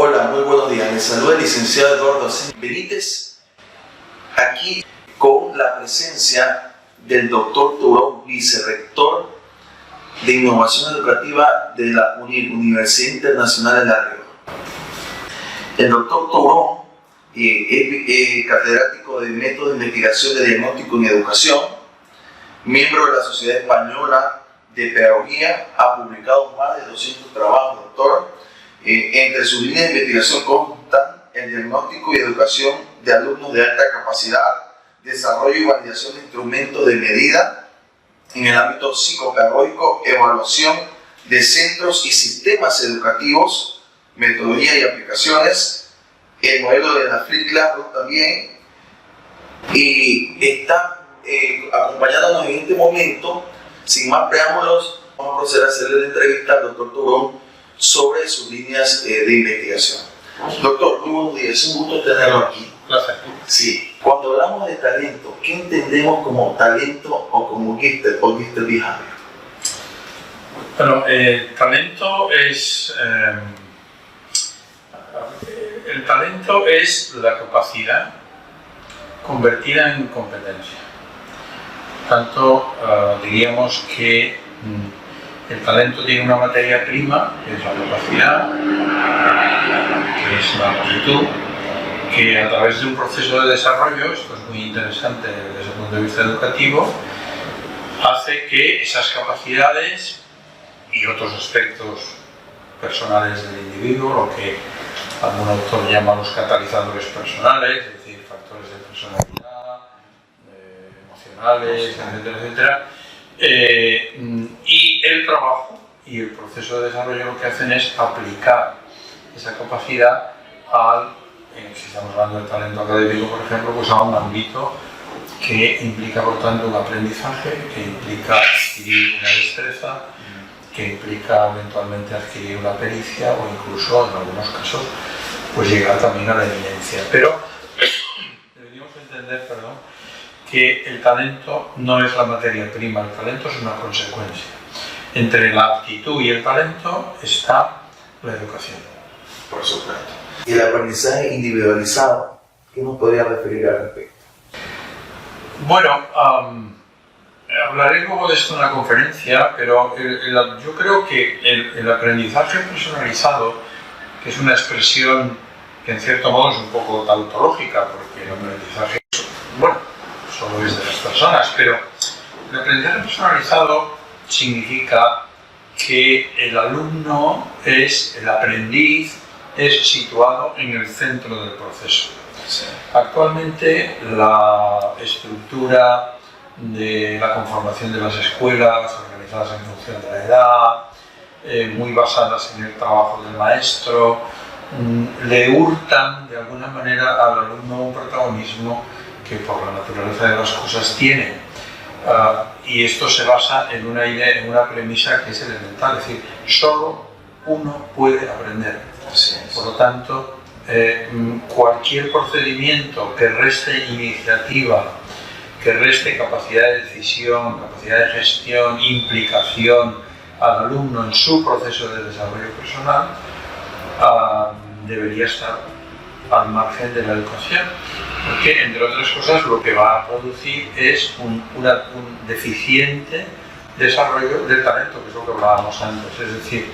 Hola, muy buenos días. Les saluda el licenciado Eduardo Benítez, aquí con la presencia del doctor Tourón, vicerrector de Innovación Educativa de la Universidad Internacional de La Rioja. El doctor Tourón es catedrático de Métodos de Investigación de Diagnóstico en Educación, miembro de la Sociedad Española de Pedagogía, ha publicado más de 200 trabajos, doctor. Entre sus líneas de investigación constan el diagnóstico y educación de alumnos de alta capacidad, desarrollo y validación de instrumentos de medida en el ámbito psicopedagógico, evaluación de centros y sistemas educativos, metodología y aplicaciones, el modelo de la Flipped Classroom también, y está acompañándonos en este momento. Sin más preámbulos, vamos a proceder a hacerle la entrevista al doctor Tourón sobre sus líneas de investigación. Doctor, muy buenos días, es un gusto tenerlo aquí. Placer. Sí, cuando hablamos de talento, ¿qué entendemos como talento o como gifted o gifted behavior? Bueno, el talento es la capacidad convertida en competencia. Tanto diríamos que el talento tiene una materia prima, que es la capacidad, que es la aptitud, que a través de un proceso de desarrollo, esto es muy interesante desde el punto de vista educativo, hace que esas capacidades y otros aspectos personales del individuo, lo que algún autor llama los catalizadores personales, es decir, factores de personalidad, emocionales, etcétera, etcétera, y el trabajo y el proceso de desarrollo lo que hacen es aplicar esa capacidad si estamos hablando de talento académico, por ejemplo, pues a un ámbito que implica, por tanto, un aprendizaje, que implica adquirir una destreza, que implica eventualmente adquirir una pericia o incluso, en algunos casos, pues llegar también a la evidencia. Pero deberíamos entender, que el talento no es la materia prima, el talento es una consecuencia. Entre la aptitud y el talento está la educación. Por supuesto. ¿Y el aprendizaje individualizado? ¿Qué nos podría referir al respecto? Bueno, hablaré luego de esto en la conferencia, pero yo creo que el aprendizaje personalizado, que es una expresión que en cierto modo es un poco tautológica, porque el aprendizaje, solo es de las personas, pero el aprendizaje personalizado significa que el alumno el aprendiz es situado en el centro del proceso. Sí. Actualmente la estructura de la conformación de las escuelas, organizadas en función de la edad, muy basadas en el trabajo del maestro, le hurtan de alguna manera al alumno un protagonismo que por la naturaleza de las cosas tiene. Y esto se basa en una idea, en una premisa que es elemental, es decir, solo uno puede aprender. Por lo tanto, cualquier procedimiento que reste iniciativa, que reste capacidad de decisión, capacidad de gestión, implicación al alumno en su proceso de desarrollo personal, debería estar al margen de la educación, porque entre otras cosas lo que va a producir es un deficiente desarrollo del talento, que es lo que hablábamos antes. Es decir,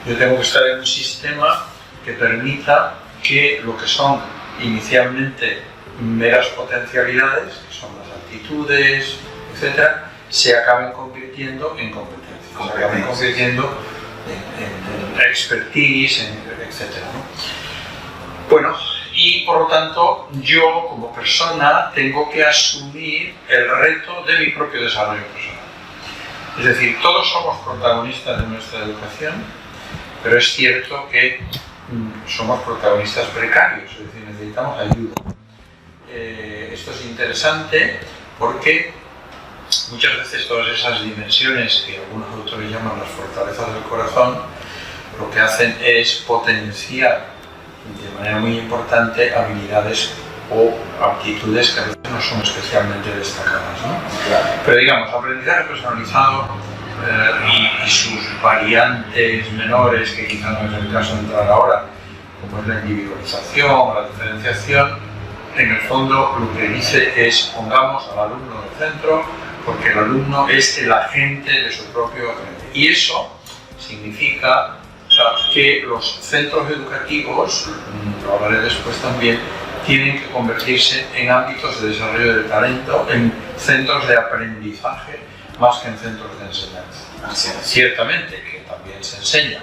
yo tengo que estar en un sistema que permita que lo que son inicialmente meras potencialidades, que son las aptitudes, etc., se acaben convirtiendo en competencias, se acaben convirtiendo en expertise, etc., ¿no? Bueno, y por lo tanto yo como persona tengo que asumir el reto de mi propio desarrollo personal. Es decir, todos somos protagonistas de nuestra educación, pero es cierto que somos protagonistas precarios, es decir, necesitamos ayuda. Esto es interesante porque muchas veces todas esas dimensiones que algunos autores llaman las fortalezas del corazón, lo que hacen es potenciar de manera muy importante habilidades o aptitudes que a veces no son especialmente destacadas, ¿no? Claro. Pero digamos, aprendizaje personalizado y sus variantes menores, que quizá no es el caso de entrar ahora, como es la individualización o la diferenciación, en el fondo lo que dice es pongamos al alumno en el centro porque el alumno es el agente de su propio aprendizaje. Y eso significa que los centros educativos, lo hablaré después también, tienen que convertirse en ámbitos de desarrollo del talento, en centros de aprendizaje más que en centros de enseñanza. Ciertamente que también se enseña,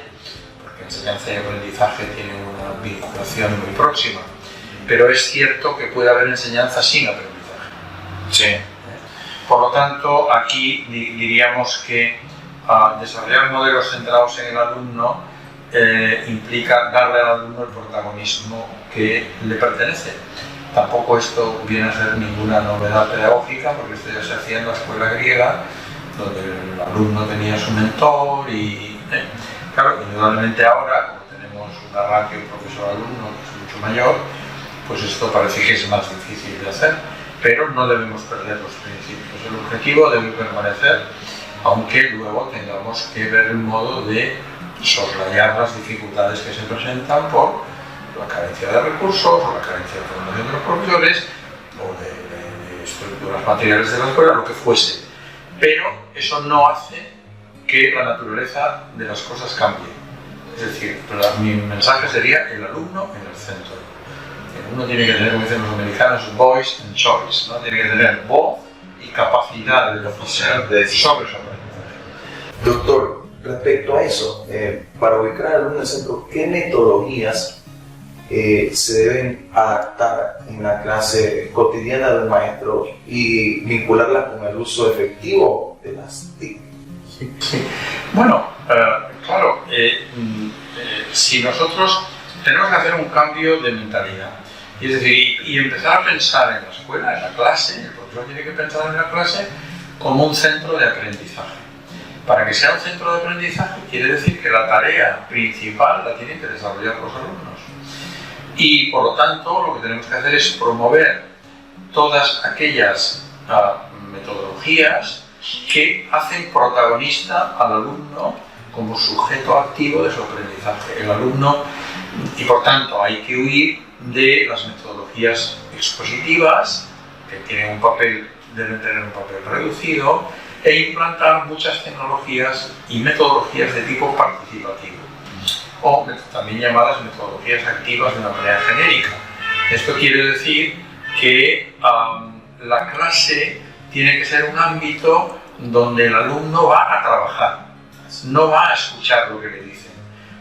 porque enseñanza y aprendizaje tienen una vinculación muy próxima, pero es cierto que puede haber enseñanza sin aprendizaje. Sí. Por lo tanto, aquí diríamos que desarrollar modelos centrados en el alumno implica darle al alumno el protagonismo que le pertenece. Tampoco esto viene a ser ninguna novedad pedagógica, porque esto ya se hacía en la escuela griega, donde el alumno tenía su mentor y claro, indudablemente ahora, como tenemos una ratio profesor-alumno que es mucho mayor, pues esto parece que es más difícil de hacer, pero no debemos perder los principios. El objetivo debe permanecer, aunque luego tengamos que ver el modo de soslayar las dificultades que se presentan por la carencia de recursos, o la carencia de formación de los profesores, o de estructuras materiales de la escuela, lo que fuese. Pero eso no hace que la naturaleza de las cosas cambie. Es decir, mi mensaje sería el alumno en el centro. El alumno tiene que tener, como dicen los americanos, voice and choice, ¿no? Tiene que tener voz y capacidad de decisión sobre su aprendizaje. Doctor, respecto a eso, para ubicar al alumno en el centro, ¿qué metodologías se deben adaptar en la clase cotidiana del maestro y vincularlas con el uso efectivo de las TIC? Sí. Bueno, claro, si nosotros tenemos que hacer un cambio de mentalidad, y es decir, y empezar a pensar en la escuela, en la clase, el profesor tiene que pensar en la clase como un centro de aprendizaje. Para que sea un centro de aprendizaje quiere decir que la tarea principal la tienen que desarrollar los alumnos. Y por lo tanto lo que tenemos que hacer es promover todas aquellas metodologías que hacen protagonista al alumno como sujeto activo de su aprendizaje. El alumno, y por tanto hay que huir de las metodologías expositivas, que tienen un papel, deben tener un papel reducido, e implantar muchas tecnologías y metodologías de tipo participativo, o también llamadas metodologías activas de una manera genérica. Esto quiere decir que la clase tiene que ser un ámbito donde el alumno va a trabajar, no va a escuchar lo que le dicen,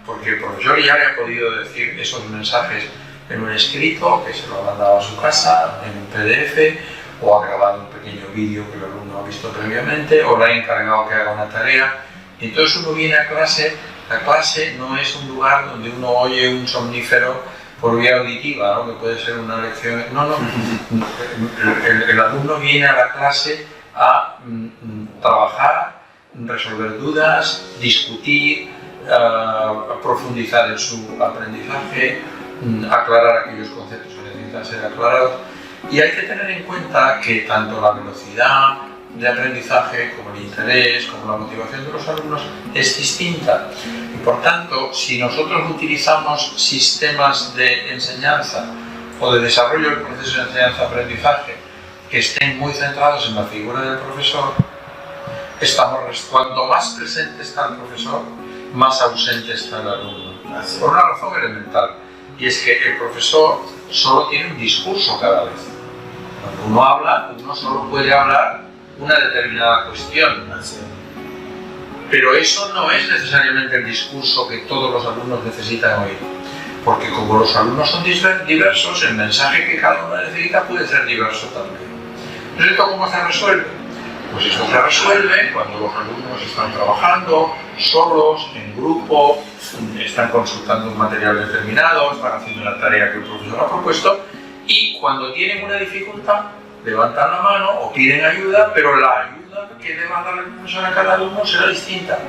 porque el profesor ya le ha podido decir esos mensajes en un escrito, que se lo ha mandado a su casa, en un PDF, o ha grabado un pequeño vídeo que el alumno ha visto previamente, o le ha encargado que haga una tarea. Y entonces uno viene a clase, la clase no es un lugar donde uno oye un somnífero por vía auditiva, ¿no? Que puede ser una lección. No, el alumno viene a la clase a trabajar, resolver dudas, discutir, profundizar en su aprendizaje, aclarar aquellos conceptos que necesitan ser aclarados. Y hay que tener en cuenta que tanto la velocidad de aprendizaje como el interés, como la motivación de los alumnos es distinta. Y por tanto, si nosotros utilizamos sistemas de enseñanza o de desarrollo del proceso de enseñanza-aprendizaje que estén muy centrados en la figura del profesor, cuanto más presente está el profesor, más ausente está el alumno. Por una razón elemental, y es que el profesor solo tiene un discurso cada vez. Cuando uno habla, uno solo puede hablar una determinada cuestión. Pero eso no es necesariamente el discurso que todos los alumnos necesitan oír. Porque como los alumnos son diversos, el mensaje que cada uno necesita puede ser diverso también. ¿Entonces esto cómo se resuelve? Pues esto se resuelve cuando los alumnos están trabajando solos, en grupo, están consultando un material determinado, están haciendo una tarea que el profesor ha propuesto, y cuando tienen una dificultad levantan la mano o piden ayuda, pero la ayuda que le va a dar el profesor a cada alumno será distinta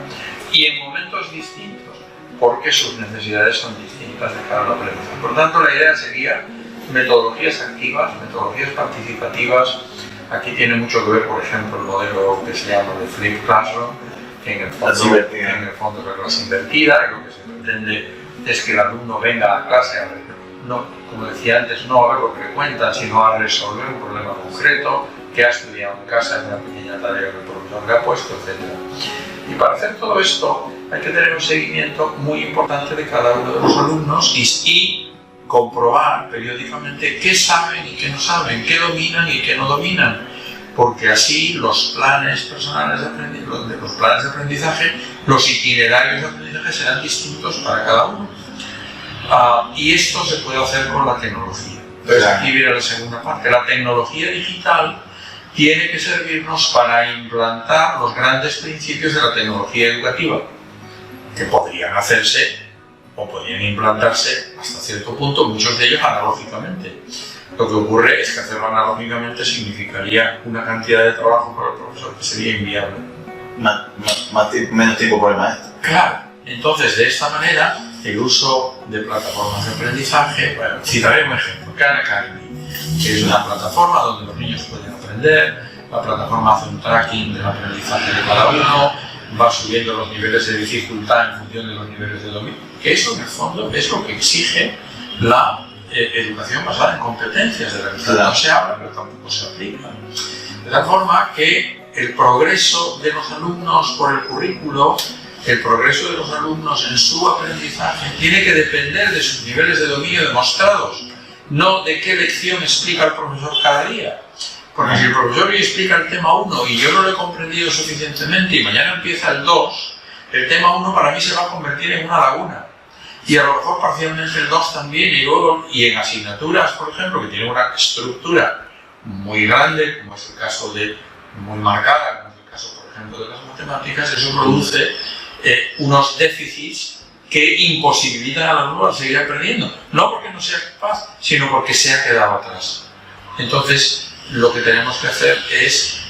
y en momentos distintos, porque sus necesidades son distintas de cada aprendizaje. Por tanto, la idea sería metodologías activas, metodologías participativas. Aquí tiene mucho que ver, por ejemplo, el modelo que se llama de Flipped Classroom, que en el fondo es la clase invertida, lo que se pretende es que el alumno venga a la clase no, como decía antes, no a ver lo que le cuentan, sino a resolver un problema concreto que ha estudiado en casa en una pequeña tarea que el profesor le ha puesto, etc. Y para hacer todo esto hay que tener un seguimiento muy importante de cada uno de los alumnos y comprobar periódicamente qué saben y qué no saben, qué dominan y qué no dominan, porque así los planes personales de aprendizaje, los itinerarios de aprendizaje serán distintos para cada uno. Y esto se puede hacer con la tecnología. Entonces aquí viene la segunda parte. La tecnología digital tiene que servirnos para implantar los grandes principios de la tecnología educativa, que podrían hacerse o podrían implantarse hasta cierto punto, muchos de ellos analógicamente. Lo que ocurre es que hacerlo analógicamente significaría una cantidad de trabajo para el profesor que sería inviable. Menos tiempo por el maestro. Claro. Entonces, de esta manera, el uso de plataformas de aprendizaje, bueno, citaré un ejemplo, Khan Academy, que es una plataforma donde los niños pueden aprender. La plataforma hace un tracking del aprendizaje de cada uno, va subiendo los niveles de dificultad en función de los niveles de dominio, que eso en el fondo es lo que exige la educación basada en competencias, de la que no se habla pero tampoco se aplica. De tal forma que el progreso de los alumnos por el currículo, el progreso de los alumnos en su aprendizaje tiene que depender de sus niveles de dominio demostrados, no de qué lección explica el profesor cada día. Porque si el profesor hoy explica el tema 1 y yo no lo he comprendido suficientemente y mañana empieza el 2, el tema 1 para mí se va a convertir en una laguna. Y a lo mejor parcialmente el 2 también, y en asignaturas, por ejemplo, que tienen una estructura muy grande, como es el caso de muy marcada, como es el caso, por ejemplo, de las matemáticas, eso produce unos déficits que imposibilitan al alumno a seguir aprendiendo. No porque no sea capaz, sino porque se ha quedado atrás. Entonces, lo que tenemos que hacer es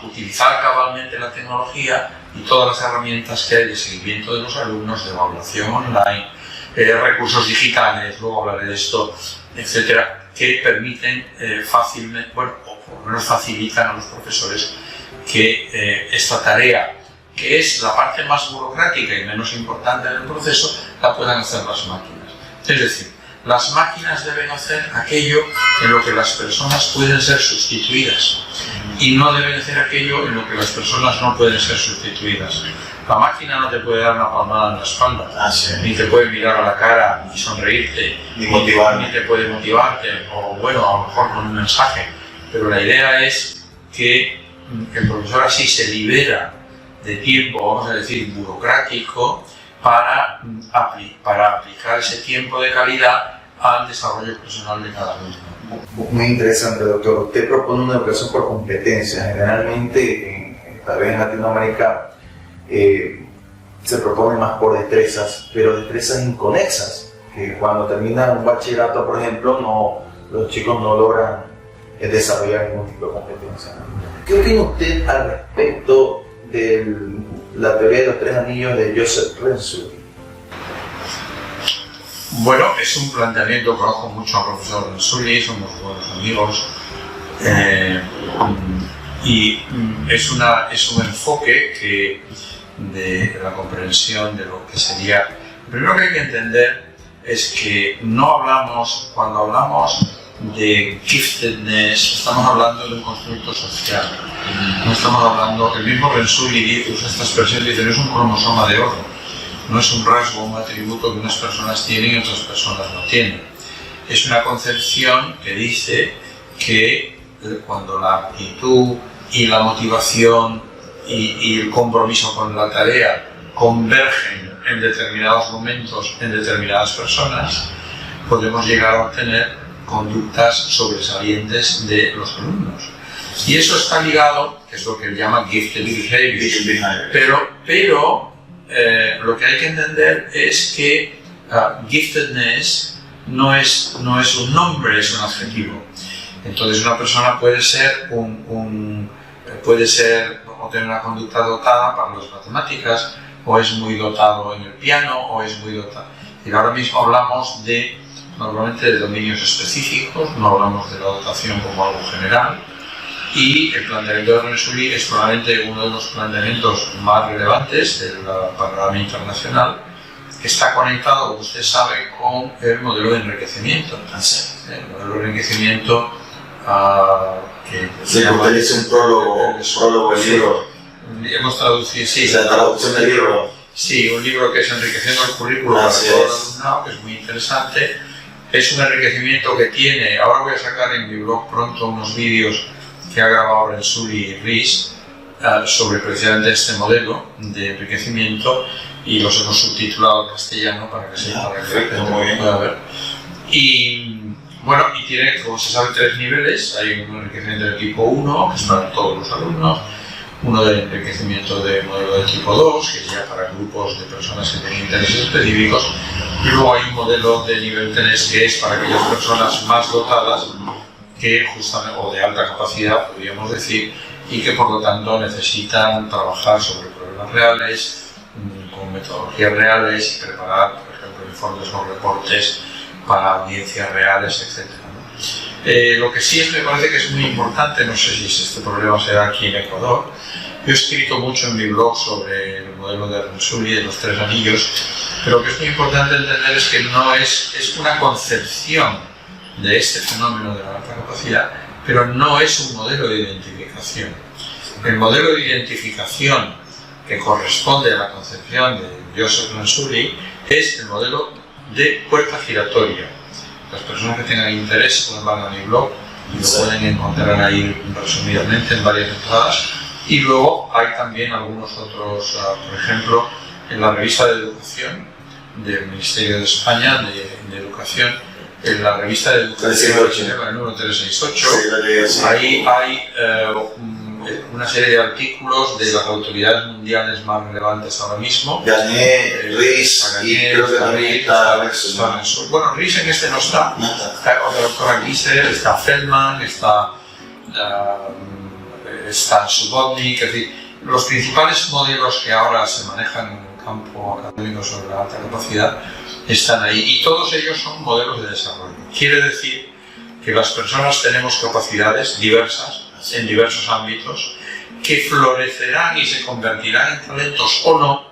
utilizar cabalmente la tecnología y todas las herramientas que hay de seguimiento de los alumnos, de evaluación online, recursos digitales, luego hablaré de esto, etcétera, que permiten fácilmente, bueno, o por lo menos facilitan a los profesores que esta tarea, que es la parte más burocrática y menos importante del proceso, la puedan hacer las máquinas. Es decir, las máquinas deben hacer aquello en lo que las personas pueden ser sustituidas y no deben hacer aquello en lo que las personas no pueden ser sustituidas. La máquina no te puede dar una palmada en la espalda, ni te puede mirar a la cara y sonreírte, ni te puede motivarte, o bueno, a lo mejor con un mensaje. Pero la idea es que el profesor así se libera de tiempo, vamos a decir, burocrático, para aplicar ese tiempo de calidad al desarrollo personal de cada alumno. Muy interesante, doctor. Usted propone una educación por competencias. Generalmente, tal vez en Latinoamérica, se propone más por destrezas, pero destrezas inconexas, que cuando terminan un bachillerato, por ejemplo, los chicos no logran desarrollar ningún tipo de competencia. ¿Qué opina usted al respecto de la teoría de los 3 anillos de Joseph Renzulli? Bueno, es un planteamiento, conozco mucho al profesor Renzulli, somos buenos amigos, y es un enfoque de la comprensión de lo que sería. Lo primero que hay que entender es que cuando hablamos de giftedness, estamos hablando de un constructo social. No estamos hablando, el mismo Renzulli usa esta expresión, dice, no es un cromosoma de oro, no es un rasgo, un atributo que unas personas tienen y otras personas no tienen. Es una concepción que dice que cuando la aptitud y la motivación y el compromiso con la tarea convergen en determinados momentos en determinadas personas, podemos llegar a obtener conductas sobresalientes de los alumnos. Y eso está ligado, que es lo que él llama gifted behavior. Pero lo que hay que entender es que giftedness no es un nombre, es un adjetivo. Entonces una persona puede ser o tener una conducta dotada para las matemáticas, o es muy dotado en el piano, o es muy dotado. Y ahora mismo hablamos normalmente de dominios específicos, no hablamos de la dotación como algo general, y el planteamiento de Renzulli es probablemente uno de los planteamientos más relevantes del panorama internacional, está conectado, como usted sabe, con el modelo de enriquecimiento. El modelo de enriquecimiento que se llama... Usted dice un prólogo del libro. Hemos traducido, sí. La traducción del libro. Sí, un libro que es Enriqueciendo el currículo para todo el alumnado, que es muy interesante. Es un enriquecimiento que tiene, ahora voy a sacar en mi blog pronto unos vídeos que ha grabado Renzulli y Ries sobre precisamente este modelo de enriquecimiento, y los hemos subtitulado en castellano para que se pueda ver. Y bueno, y tiene, como se sabe, 3 niveles. Hay un enriquecimiento de tipo 1, que es para todos los alumnos, uno de enriquecimiento de modelo de tipo 2, que es ya para grupos de personas que tienen intereses específicos, y luego hay un modelo de nivel 3 que es para aquellas personas más dotadas que justamente, o de alta capacidad, podríamos decir, y que por lo tanto necesitan trabajar sobre problemas reales, con metodologías reales, y preparar, por ejemplo, informes o reportes para audiencias reales, etc. Lo que sí me parece que es muy importante, no sé si este problema será aquí en Ecuador. Yo he escrito mucho en mi blog sobre el modelo de Renzulli, de los 3 anillos, pero lo que es muy importante entender es que no es una concepción de este fenómeno de la alta capacidad, pero no es un modelo de identificación. El modelo de identificación que corresponde a la concepción de Joseph Renzulli es el modelo de puerta giratoria. Las personas que tengan interés pueden ver a mi blog y lo pueden encontrar ahí resumidamente en varias entradas. Y luego hay también algunos otros, por ejemplo, en la revista de educación del Ministerio de España de Educación, en la revista de educación, el número 368, ahí hay una serie de artículos de las autoridades mundiales más relevantes ahora mismo. Gagné, Ries, y creo que también está Renzulli. Bueno, Ries en este no está. Está otra doctora Gisler, está Feldman, está Subotnik. Es decir, los principales modelos que ahora se manejan en el campo académico sobre la alta capacidad están ahí, y todos ellos son modelos de desarrollo. Quiere decir que las personas tenemos capacidades diversas en diversos ámbitos que florecerán y se convertirán en talentos o no,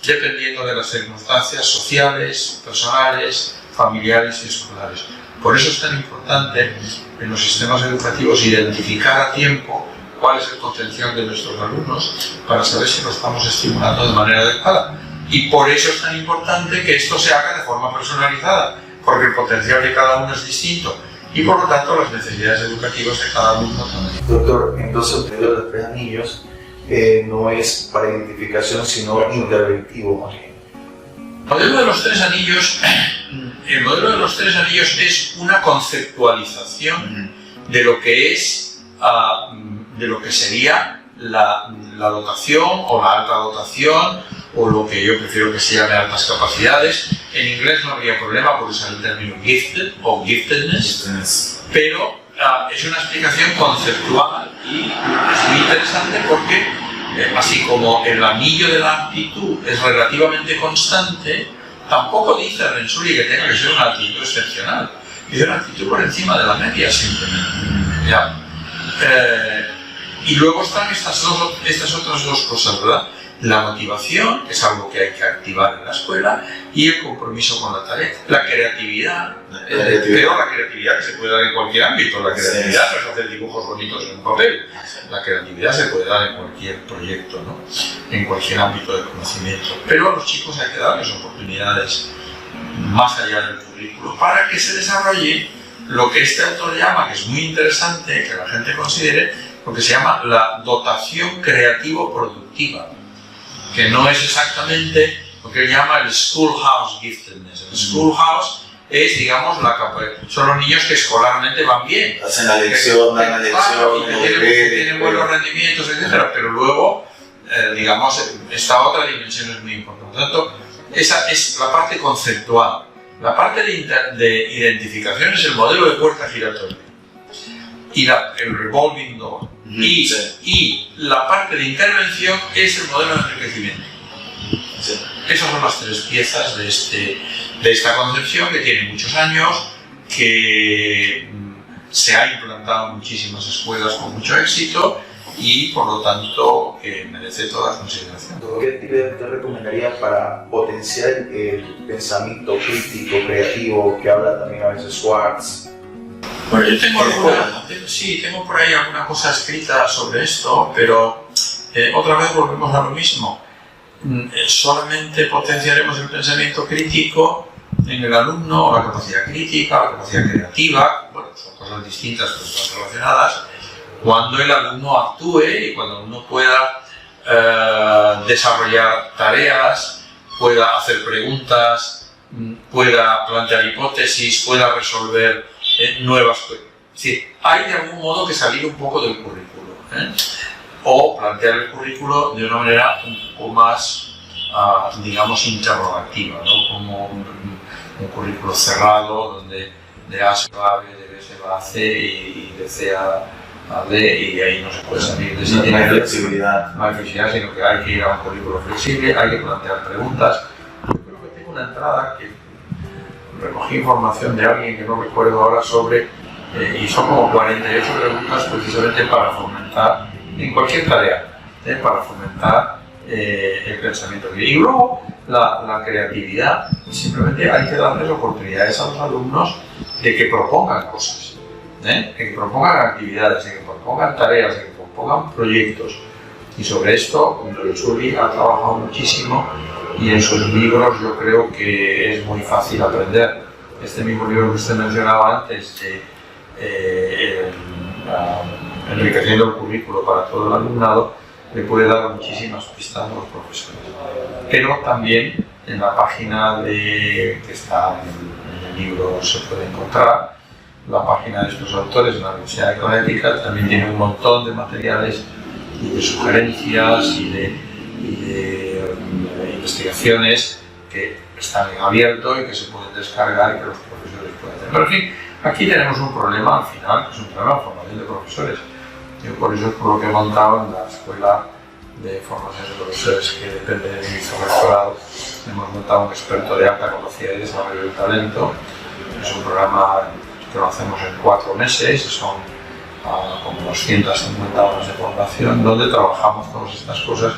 dependiendo de las circunstancias sociales, personales, familiares y escolares. Por eso es tan importante en los sistemas educativos identificar a tiempo cuál es el potencial de nuestros alumnos para saber si lo estamos estimulando de manera adecuada. Y por eso es tan importante que esto se haga de forma personalizada, porque el potencial de cada uno es distinto y por lo tanto las necesidades educativas de cada alumno también. Doctor, entonces el modelo de los 3 anillos no es para identificación, sino interventivo. El modelo de los 3 anillos, el modelo de los 3 anillos es una conceptualización de lo que es, de lo que sería la dotación o la alta dotación, o lo que yo prefiero que se llame altas capacidades. En inglés no habría problema por usar el término gifted o giftedness, pero es una explicación conceptual y es muy interesante porque así como el anillo de la aptitud es relativamente constante, tampoco dice Renzulli que tenga que ser una aptitud excepcional, dice una aptitud por encima de la media simplemente. ¿Ya? Y luego están estas otras 2 cosas, ¿verdad? La motivación, que es algo que hay que activar en la escuela, y el compromiso con la tarea. La creatividad, pero la creatividad que se puede dar en cualquier ámbito. La creatividad no es hacer dibujos bonitos en un papel. La creatividad se puede dar en cualquier proyecto, ¿no? En cualquier ámbito de conocimiento. Pero a los chicos hay que darles oportunidades más allá del currículo para que se desarrolle lo que este autor llama, que es muy interesante que la gente considere, lo que se llama la dotación creativo-productiva, que no es exactamente lo que él llama el schoolhouse giftedness. El schoolhouse es, digamos, son los niños que escolarmente van bien. Hacen la lección, dan la lección, que tienen buenos rendimientos, etc. Pero luego, digamos, esta otra dimensión es muy importante. Por lo tanto, esa es la parte conceptual. La parte de identificación es el modelo de puerta giratoria y el revolving door. Y la parte de intervención es el modelo de enriquecimiento. Sí. Esas son las 3 piezas de esta concepción, que tiene muchos años, que se ha implantado en muchísimas escuelas con mucho éxito y por lo tanto merece toda consideración. ¿Qué actividad te recomendaría para potenciar el pensamiento crítico, creativo, que habla también a veces Schwartz? Bueno, yo tengo tengo por ahí alguna cosa escrita sobre esto, pero otra vez volvemos a lo mismo. Solamente potenciaremos el pensamiento crítico en el alumno, o la capacidad crítica, la capacidad creativa, bueno, son cosas distintas pero están relacionadas, cuando el alumno actúe y cuando el alumno pueda desarrollar tareas, pueda hacer preguntas, pueda plantear hipótesis, pueda resolver nuevas cosas. Es decir, hay de algún modo que salir un poco del currículo, o plantear el currículo de una manera un poco más, digamos, interrogativa, ¿no? Como un currículo cerrado donde de A se va a B, de B se va a C y de C a D, y ahí no se puede salir de no hay flexibilidad. No hay flexibilidad, sino que hay que ir a un currículo flexible, hay que plantear preguntas. Yo creo que tengo una entrada que recogí información de alguien que no recuerdo ahora sobre, y son como 48 preguntas precisamente para fomentar, en cualquier tarea, para fomentar el pensamiento. Y luego la creatividad, simplemente hay que darles oportunidades a los alumnos de que propongan cosas, de que propongan actividades, de que propongan tareas, de que propongan proyectos. Y sobre esto, Loitzurri ha trabajado muchísimo y en sus libros yo creo que es muy fácil aprender. Este mismo libro que usted mencionaba antes, Enriqueciendo el currículo para todo el alumnado, le puede dar muchísimas pistas a los profesores. Pero también en la página que está en el libro se puede encontrar, la página de estos autores en la Universidad de Connecticut también tiene un montón de materiales y de sugerencias y de investigaciones que están en abierto y que se pueden descargar y que los profesores pueden hacer. Pero en fin, aquí tenemos un problema al final, que es un problema de formación de profesores. Yo por eso es por lo que he montado en la Escuela de Formación de Profesores, que depende del vicerrectorado. Hemos montado un experto de alta capacidad y desarrollo del talento. Es un programa que lo hacemos en 4 meses, son como 250 horas de formación, donde trabajamos todas estas cosas.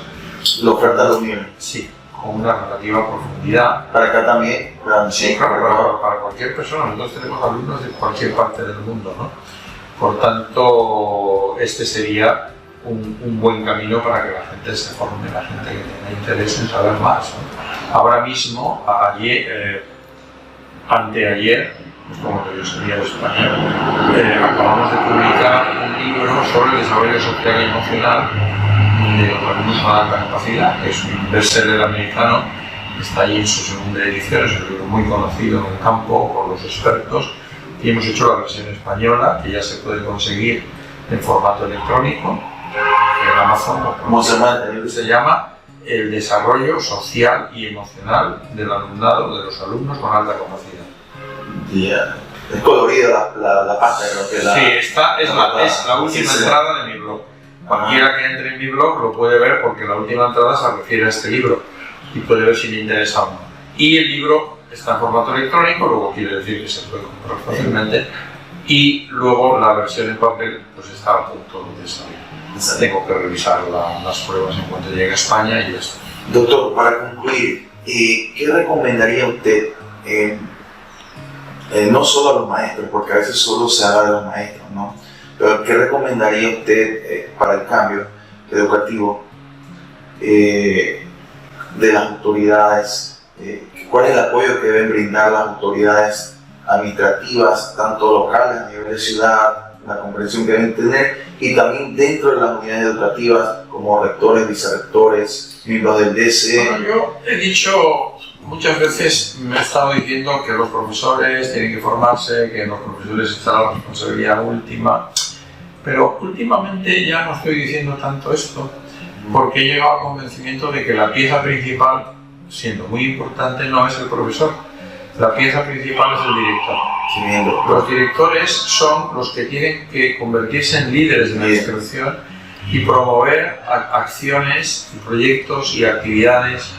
¿Lo oferta la Unión? Sí, con una relativa profundidad. ¿Para acá también? Sí, claro, para cualquier persona. Nosotros tenemos alumnos de cualquier parte del mundo, ¿no? Por tanto, este sería un buen camino para que la gente se forme, la gente que tenga interés en saber más, ¿no? Ahora mismo, anteayer, como que yo sería de España, acabamos de publicar un libro sobre el desarrollo social y emocional de los alumnos con alta capacidad, que es un bestseller americano, está allí en su segunda edición, es un libro muy conocido en el campo por los expertos, y hemos hecho la versión española, que ya se puede conseguir en formato electrónico, en Amazon. ¿Cómo se llama? Se llama El desarrollo social y emocional del alumnado, de los alumnos con alta capacidad. Yeah. Es colorida la pasta, creo que Sí, esta es la última entrada de mi blog. Cualquiera que entre en mi blog lo puede ver porque la última entrada se refiere a este libro y puede ver si le interesa o no. Y el libro está en formato electrónico, luego quiere decir que se puede comprar fácilmente, y luego la versión en papel pues está a punto de salir. Tengo que revisar las pruebas en cuanto llegue a España y ya está. Doctor, para concluir, ¿qué recomendaría usted, no solo a los maestros, porque a veces solo se habla de los maestros, ¿no? Pero ¿qué recomendaría usted para el cambio educativo de las autoridades? ¿Cuál es el apoyo que deben brindar las autoridades administrativas, tanto locales a nivel de ciudad, la comprensión que deben tener, y también dentro de las unidades educativas como rectores, vicerrectores, miembros del DC? Bueno, yo he dicho muchas veces, me he estado diciendo que los profesores tienen que formarse, que los profesores está la responsabilidad última, pero últimamente ya no estoy diciendo tanto esto, porque he llegado al convencimiento de que la pieza principal, siendo muy importante, no es el profesor. La pieza principal es el director. Los directores son los que tienen que convertirse en líderes de la institución y promover acciones, proyectos y actividades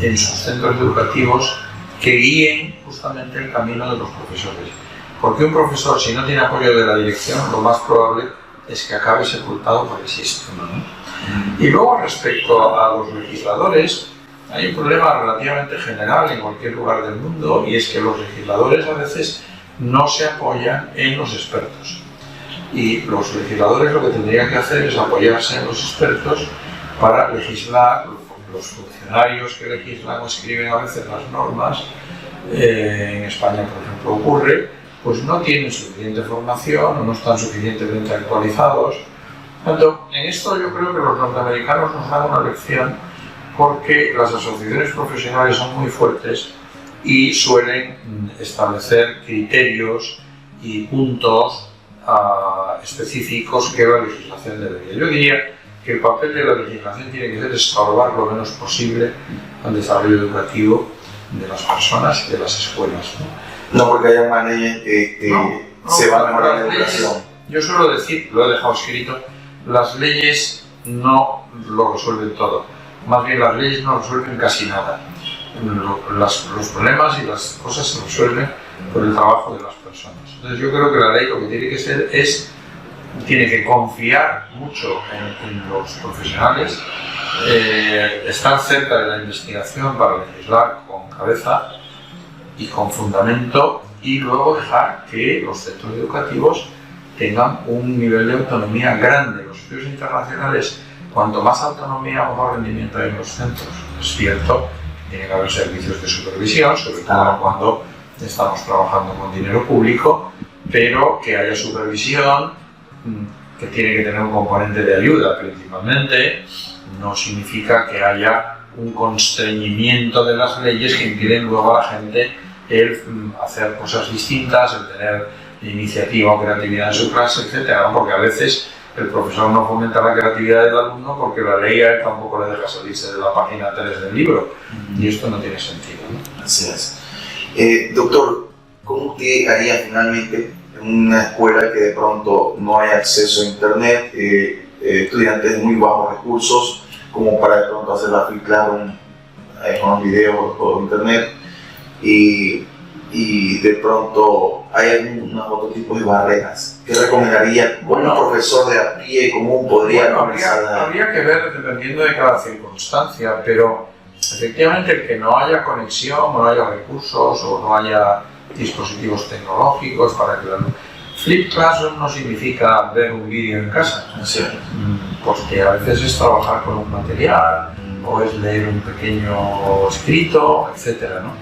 en sus centros educativos que guíen justamente el camino de los profesores. Porque un profesor, si no tiene apoyo de la dirección, lo más probable es que acabe sepultado por el sistema, ¿no? Y luego, respecto a los legisladores, hay un problema relativamente general en cualquier lugar del mundo, y es que los legisladores a veces no se apoyan en los expertos. Y los legisladores lo que tendrían que hacer es apoyarse en los expertos para legislar. Los funcionarios que legislan o escriben a veces las normas, en España por ejemplo ocurre, pues no tienen suficiente formación o no están suficientemente actualizados. Tanto, en esto yo creo que los norteamericanos nos dan una lección, porque las asociaciones profesionales son muy fuertes y suelen establecer criterios y puntos específicos que la legislación debería. Yo diría que el papel de la legislación tiene que ser estorbar lo menos posible al desarrollo educativo de las personas y de las escuelas, ¿no? No porque haya más leyes que se va a mejorar la educación. Yo suelo decir, lo he dejado escrito, las leyes no lo resuelven todo. Más bien las leyes no resuelven casi nada. Los problemas y las cosas se resuelven por el trabajo de las personas. Entonces yo creo que la ley lo que tiene que ser es, tiene que confiar mucho en los profesionales, estar cerca de la investigación para legislar con cabeza y con fundamento, y luego dejar que los centros educativos tengan un nivel de autonomía grande. Los estudios internacionales, cuanto más autonomía, mejor rendimiento hay en los centros. Es cierto, tiene que haber servicios de supervisión, sobre todo cuando estamos trabajando con dinero público, pero que haya supervisión, que tiene que tener un componente de ayuda principalmente, no significa que haya un constreñimiento de las leyes que impiden luego a la gente el hacer cosas distintas, el tener iniciativa o creatividad en su clase, etc. Porque a veces el profesor no fomenta la creatividad del alumno porque la ley a él tampoco le deja salirse de la página 3 del libro, y esto no tiene sentido, ¿no? Así es. Doctor, ¿cómo usted haría finalmente en una escuela que de pronto no hay acceso a internet, estudiantes de muy bajos recursos, como para de pronto hacer la filtrar con los videos por internet, y de pronto hay algunos otros tipos de barreras? ¿Qué recomendaría? Bueno, un profesor de a pie común podría comenzar a... Habría que ver dependiendo de cada circunstancia, pero efectivamente el que no haya conexión, o no haya recursos, o no haya dispositivos tecnológicos para que la... Flip Classroom no significa ver un vídeo en casa, sí, porque a veces es trabajar con un material, o es leer un pequeño escrito, etc., ¿no?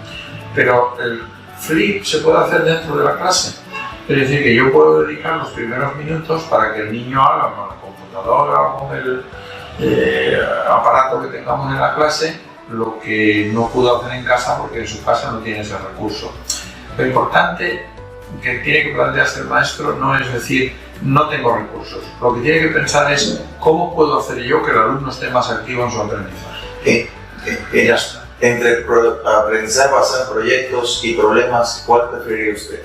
Pero el Flip se puede hacer dentro de la clase. Es decir, que yo puedo dedicar los primeros minutos para que el niño haga con la computadora o con el aparato que tengamos en la clase lo que no pudo hacer en casa porque en su casa no tiene ese recurso. Lo importante que tiene que plantearse el maestro no es decir, no tengo recursos. Lo que tiene que pensar es cómo puedo hacer yo que el alumno esté más activo en su aprendizaje. Ya está. Entre aprendizaje basado en proyectos y problemas, ¿cuál preferiría usted?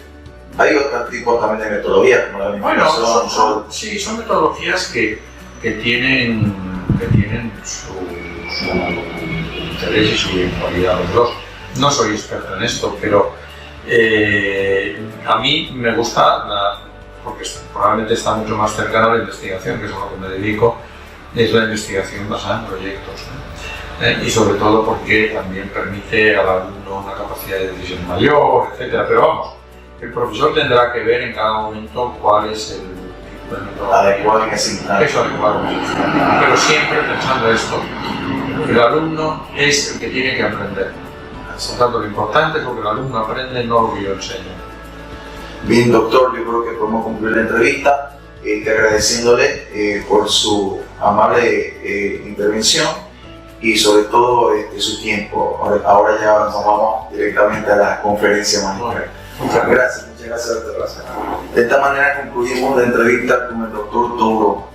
Hay otro tipo también de metodologías, como la animación. Sí, son metodologías que tienen su interés y su virtualidad los dos. No soy experto en esto, pero a mí me gusta, porque probablemente está mucho más cercano a la investigación, que es a lo que me dedico, es la investigación basada en proyectos, ¿no? Y sobre todo porque también permite al alumno una capacidad de decisión mayor, etc. Pero vamos, el profesor tendrá que ver en cada momento cuál es el método adecuado en ese instante. Eso adecuado. Pero siempre pensando esto, el alumno es el que tiene que aprender. Por tanto, lo importante es lo que el alumno aprende, no lo que yo enseño. Bien, doctor, yo creo que podemos concluir la entrevista agradeciéndole por su amable intervención y sobre todo su tiempo. Ahora ya nos vamos directamente a la conferencia magistral. Muchas gracias, doctor. De esta manera concluimos la entrevista con el doctor Touro.